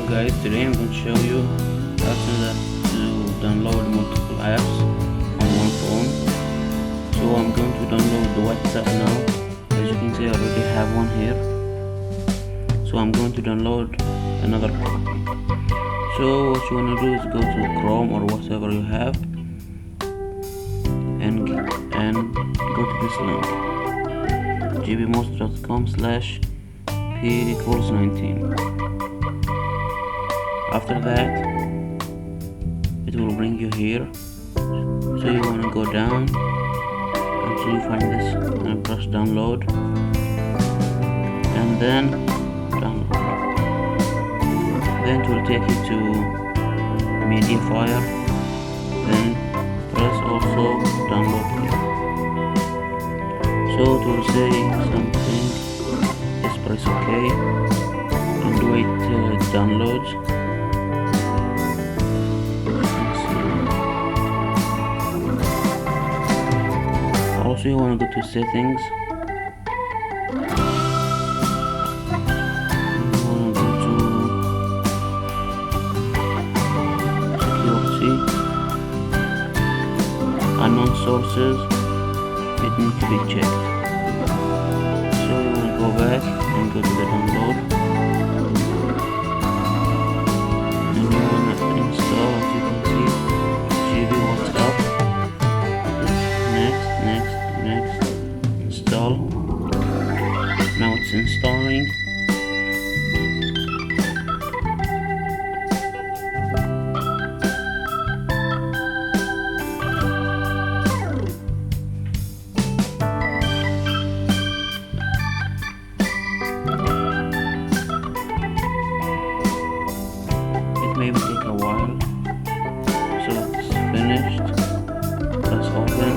Guys, today I'm going to show you how to download multiple apps on one phone. So I'm going to download the WhatsApp now. As you can see, I already have one here. So I'm going to download another copy. So what you want to do is go to Chrome or whatever you have and go to this link, gbmonster.com/p=19. After that, it will bring you here. So you want to go down until you find this and press download, and then download. Then it will take you to Mediafire. Then press also download here. So it will say something. Just press OK and wait till it downloads. Also, you want to go to settings. You want to go to security, unknown sources. It needs to be checked. So you want to go back and go to the download, and you want to install, as you can see, GB WhatsApp. Next, install. Now it's installing. It may take a while. So it's finished. Press open.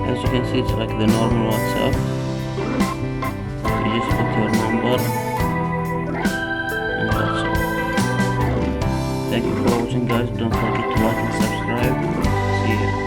As you can see, it's like the normal WhatsApp. You just put your number and that's all. Thank you for watching, guys. Don't forget to like and subscribe. See ya.